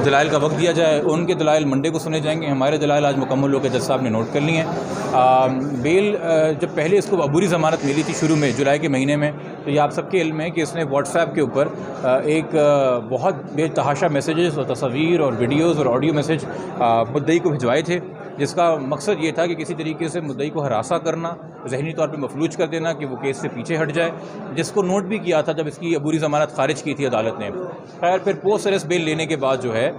دلائل کا وقت دیا جائے. ان کے دلائل منڈے کو سنے جائیں گے. ہمارے دلائل آج مکمل ہو کے جج صاحب نے نوٹ کر لی ہیں. بیل جب پہلے اس کو عبوری ضمانت ملی تھی شروع میں جولائی کے مہینے میں, تو یہ آپ سب کے علم ہے کہ اس نے واٹس ایپ کے اوپر ایک بہت بے تحاشا میسیجز اور تصاویر اور ویڈیوز اور آڈیو میسیج مدعی کو بھجوائے تھے, جس کا مقصد یہ تھا کہ کسی طریقے سے مدعی کو ہراساں کرنا, ذہنی طور پہ مفلوج کر دینا کہ وہ کیس سے پیچھے ہٹ جائے, جس کو نوٹ بھی کیا تھا جب اس کی عبوری ضمانت خارج کی تھی عدالت نے. خیر پھر پوسٹ ارسٹ بیل لینے کے بعد جو ہے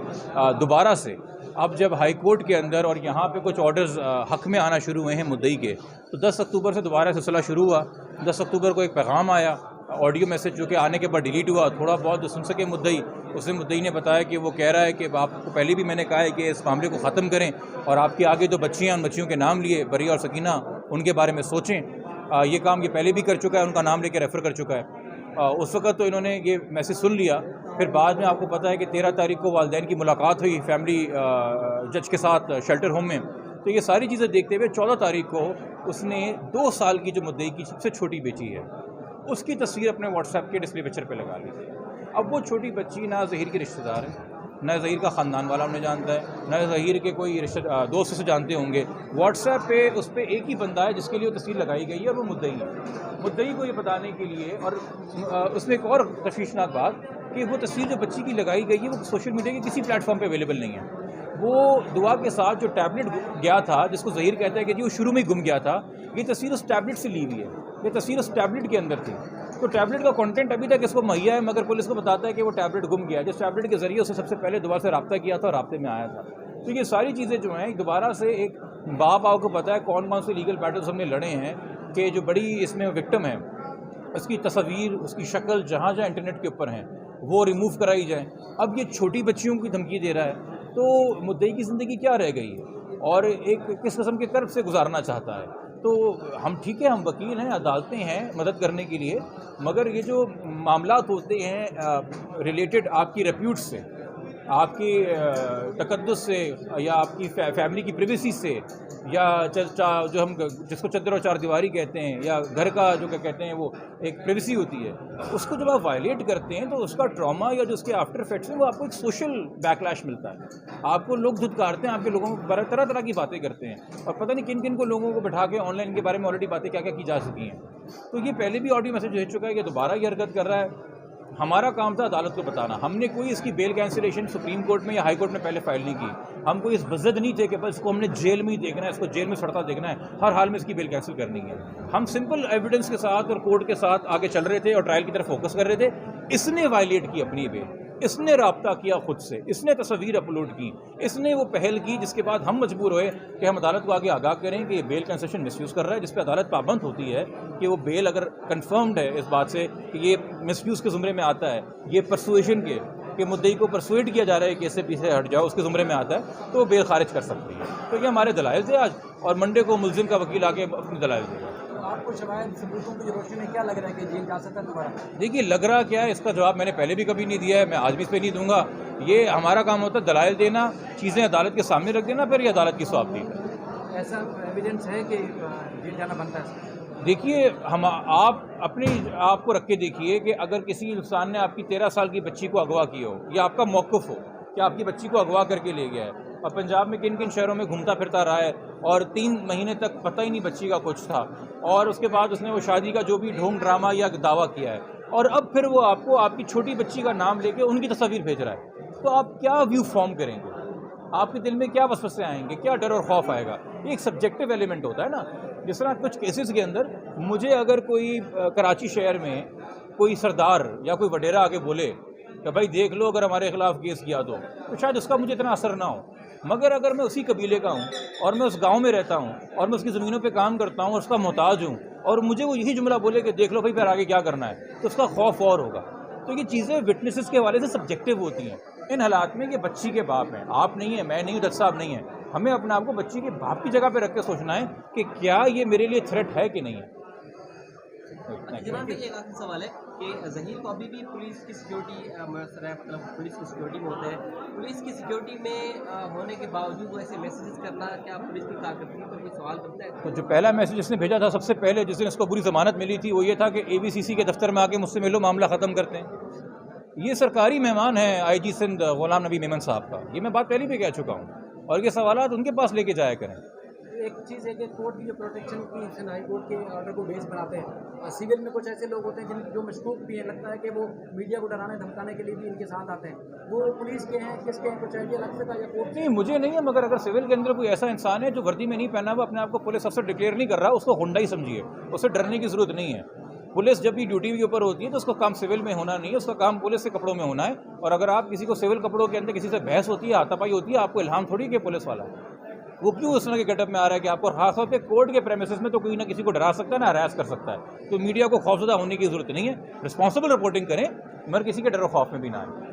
دوبارہ سے اب جب ہائی کورٹ کے اندر اور یہاں پہ کچھ آرڈرز حق میں آنا شروع ہوئے ہیں مدعی کے, تو 10 اکتوبر سے دوبارہ سلسلہ شروع ہوا. 10 اکتوبر کو ایک پیغام آیا, آڈیو میسیج, جو کہ آنے کے بعد ڈیلیٹ ہوا. تھوڑا بہت جو سن سکے مدعی, اس میں مدعی نے بتایا کہ وہ کہہ رہا ہے کہ آپ کو پہلے بھی میں نے کہا ہے کہ اس معاملے کو ختم کریں اور آپ کے آگے جو بچیاں ان بچیوں کے نام لیے بری اور سکینہ, ان کے بارے میں سوچیں. یہ کام یہ پہلے بھی کر چکا ہے, ان کا نام لے کے ریفر کر چکا ہے. اس وقت تو انہوں نے یہ میسیج سن لیا. پھر بعد میں آپ کو پتہ ہے کہ 13 تاریخ کو والدین کی ملاقات ہوئی فیملی جج کے ساتھ شیلٹر ہوم میں. تو یہ ساری چیزیں دیکھتے ہوئے 14 تاریخ کو اس نے 2 سال کی جو مدعی کی سب سے چھوٹی بیٹی ہے, اس کی تصویر اپنے واٹس ایپ کے ڈسپلے پکچر پہ لگا لی. اب وہ چھوٹی بچی نہ ظہیر کی رشتہ دار ہے, نہ ظہیر کا خاندان والا انہیں جانتا ہے, نہ ظہیر کے کوئی دوست سے جانتے ہوں گے. واٹس ایپ پہ اس پہ ایک ہی بندہ ہے جس کے لیے وہ تصویر لگائی گئی ہے, اور وہ مدعی ہے. مدعی کو یہ بتانے کے لیے, اور اس میں ایک اور تشویشناک بات کہ وہ تصویر جو بچی کی لگائی گئی ہے وہ سوشل میڈیا کے کسی پلیٹ فارم پہ اویلیبل نہیں ہے. وہ دعا کے ساتھ جو ٹیبلٹ گیا تھا, جس کو ظہیر کہتا ہے کہ جی وہ شروع میں ہی گم گیا تھا, یہ تصویر اس ٹیبلٹ سے لی ہوئی ہے. یہ تصویر اس ٹیبلٹ کے اندر تھی. تو ٹیبلٹ کا کنٹینٹ ابھی تک اس کو مہیا ہے, مگر پولیس کو بتاتا ہے کہ وہ ٹیبلٹ گم گیا, جس ٹیبلٹ کے ذریعے اسے سب سے پہلے دعا سے رابطہ کیا تھا اور رابطے میں آیا تھا. تو یہ ساری چیزیں جو ہیں دوبارہ سے ایک باپ کو پتہ ہے کون کون سے لیگل بیٹلز ہم نے لڑے ہیں کہ جو بڑی اس میں وکٹم ہے, اس کی تصاویر, اس کی شکل جہاں جہاں انٹرنیٹ کے اوپر ہیں وہ ریموو کرائی جائیں. اب یہ چھوٹی بچیوں کی دھمکی دے رہا ہے, تو مدعی کی زندگی کیا رہ گئی ہے اور ایک کس قسم کے کرب سے گزارنا چاہتا ہے. تو ہم ٹھیک ہے, ہم وکیل ہیں, عدالتیں ہیں مدد کرنے کے لیے, مگر یہ جو معاملات ہوتے ہیں ریلیٹڈ آپ کی ریپیوٹ سے, آپ کی تقدس سے, یا آپ کی فیملی کی پریویسی سے, یا جو ہم جس کو چادر اور چار دیواری کہتے ہیں, یا گھر کا جو کہ کہتے ہیں وہ ایک پریویسی ہوتی ہے, اس کو جب آپ وائلیٹ کرتے ہیں تو اس کا ٹراما یا جو اس کے آفٹر افیکٹس ہیں وہ آپ کو ایک سوشل بیک لیش ملتا ہے. آپ کو لوگ دھتکارتے ہیں, آپ کے لوگوں کو طرح طرح کی باتیں کرتے ہیں, اور پتہ نہیں کن کن کو لوگوں کو بٹھا کے آن لائن کے بارے میں آلریڈی باتیں کیا کیا کی جا چکی ہیں. تو یہ پہلے بھی آڈیو میسیج بھیج چکا ہے, یہ دوبارہ یہ حرکت کر رہا ہے. ہمارا کام تھا عدالت کو بتانا. ہم نے کوئی اس کی بیل کینسلیشن سپریم کورٹ میں یا ہائی کورٹ میں پہلے فائل نہیں کی. ہم کوئی اس بزد نہیں تھے کہ بس اس کو ہم نے جیل میں ہی دیکھنا ہے, اس کو جیل میں سڑتا دیکھنا ہے, ہر حال میں اس کی بیل کینسل کرنی ہے. ہم سمپل ایویڈنس کے ساتھ اور کورٹ کے ساتھ آگے چل رہے تھے اور ٹرائل کی طرف فوکس کر رہے تھے. اس نے وائلیٹ کی اپنی بیل, اس نے رابطہ کیا خود سے, اس نے تصاویر اپلوڈ کی, اس نے وہ پہل کی, جس کے بعد ہم مجبور ہوئے کہ ہم عدالت کو آگے آگاہ کریں کہ یہ بیل کنسیشن مس یوز کر رہا ہے, جس پہ عدالت پابند ہوتی ہے کہ وہ بیل اگر کنفرمڈ ہے اس بات سے کہ یہ مس یوز کے زمرے میں آتا ہے, یہ پرسویشن کے کہ مدعی کو پرسویٹ کیا جا رہا ہے کہ اس سے پیچھے ہٹ جاؤ, اس کے زمرے میں آتا ہے, تو وہ بیل خارج کر سکتی ہے. تو یہ ہمارے دلائل تھے آج, اور منڈے کو ملزم کا وکیل آ کے اپنے دلائل دے گا. آپ کو شواہد ثبوتوں کی روشنی میں کیا لگ رہا ہے کہ جیل جا سکتا ہے دوبارہ؟ دیکھیے لگ رہا کیا ہے, اس کا جواب میں نے پہلے بھی کبھی نہیں دیا ہے, میں آج بھی اس پہ نہیں دوں گا. یہ ہمارا کام ہوتا ہے دلائل دینا, چیزیں عدالت کے سامنے رکھ دینا, پھر یہ عدالت کی ثوابدید ہے. ایسا ایویڈنس ہے کہ جیل جانا بنتا ہے؟ دیکھیے آپ اپنی آپ کو رکھ کے دیکھیے کہ اگر کسی انسان نے آپ کی 13 سال کی بچی کو اغوا کی ہو, یا آپ کا موقف ہو کہ آپ کی بچی کو اغوا کر کے لے گیا ہے, اور پنجاب میں کن کن شہروں میں گھومتا پھرتا رہا ہے, اور 3 مہینے تک پتہ ہی نہیں بچی کا کچھ تھا, اور اس کے بعد اس نے وہ شادی کا جو بھی ڈھونگ ڈرامہ یا دعویٰ کیا ہے, اور اب پھر وہ آپ کو آپ کی چھوٹی بچی کا نام لے کے ان کی تصاویر بھیج رہا ہے, تو آپ کیا ویو فارم کریں گے؟ آپ کے دل میں کیا وسوسے آئیں گے, کیا ڈر اور خوف آئے گا؟ یہ ایک سبجیکٹیو ایلیمنٹ ہوتا ہے نا. جس طرح کچھ کیسز کے اندر مجھے اگر کوئی کراچی شہر میں کوئی سردار یا کوئی وڈیرا آگے بولے کہ بھائی دیکھ لو اگر ہمارے خلاف کیس کیا تو شاید اس کا مجھے اتنا اثر نہ ہو. مگر اگر میں اسی قبیلے کا ہوں, اور میں اس گاؤں میں رہتا ہوں, اور میں اس کی زمینوں پہ کام کرتا ہوں, اور اس کا محتاج ہوں, اور مجھے وہ یہی جملہ بولے کہ دیکھ لو بھائی پھر آگے کیا کرنا ہے, تو اس کا خوف اور ہوگا. تو یہ چیزیں وٹنسز کے حوالے سے سبجیکٹیو ہوتی ہیں. ان حالات میں یہ بچی کے باپ ہیں, آپ نہیں ہیں, میں نہیں ہوں, جج صاحب نہیں ہیں. ہمیں اپنے آپ کو بچی کے باپ کی جگہ پہ رکھ کے سوچنا ہے کہ کیا یہ میرے لیے تھریٹ ہے کہ نہیں ہے. جناب ایک آخری سوال ہے کہ ظہیر کو ابھی بھی پولیس کی سیکیورٹی میسر ہے, مطلب پولیس کی سیکیورٹی میں ہوتے ہیں. پولیس کی سیکیورٹی میں ہونے کے باوجود وہ ایسے میسیجز کرنا, کیا پولیس کی کارکردگی پر کوئی سوال کرتا ہے؟ تو جو پہلا میسیج اس نے بھیجا تھا سب سے پہلے, جس دن اس کو پوری ضمانت ملی تھی, وہ یہ تھا کہ ABCC کے دفتر میں آ کے مجھ سے ملو, معاملہ ختم کرتے ہیں. یہ سرکاری مہمان ہیں آئی جی سندھ غلام نبی میمن صاحب کا، یہ میں بات پہلے بھی کہہ چکا ہوں، اور یہ سوالات ان کے پاس لے کے جایا کریں۔ ایک چیز ہے کہ کورٹ کی جو پروٹیکشن کی ہائی کورٹ کے آرڈر کو بیس بناتے ہیں، سول میں کچھ ایسے لوگ ہوتے ہیں جو مشکوک بھی ہیں، لگتا ہے کہ وہ میڈیا کو ڈرانے دھمکانے کے لیے بھی ان کے ساتھ آتے ہیں، وہ پولیس کے ہیں کس کے ہیں، کچھ آئیڈیا لگ سکتا ہے یا کورٹ؟ نہیں مجھے نہیں ہے، مگر اگر سول کے اندر کوئی ایسا انسان ہے جو وردی میں نہیں پہنا ہوا اپنے آپ کو پولیس افسر ڈکلیئر نہیں کر رہا، اس کو ہنڈا ہی سمجھیے، اسے ڈرنے کی ضرورت نہیں ہے۔ پولیس جب بھی ڈیوٹی کے اوپر ہوتی ہے تو اس کا کام سول میں ہونا نہیں ہے، اس کا کام پولیس کے کپڑوں میں ہونا ہے، اور اگر آپ کسی کو سول کپڑوں کے اندر کسی سے بحث ہوتی ہے، ہاتھا پائی ہوتی ہے، آپ کو الہام تھوڑی کہ پولیس والا ہے، وہ کیوں اس طرح کے گیٹ اپ میں آ رہا ہے کہ آپ کو خاص طور پہ کورٹ کے پریمیسز میں تو کوئی نہ کسی کو ڈرا سکتا ہے نہ ہراس کر سکتا ہے، تو میڈیا کو خوفزدہ ہونے کی ضرورت نہیں ہے، رسپانسبل رپورٹنگ کریں مگر کسی کے ڈر و خوف میں بھی نہ آئیں۔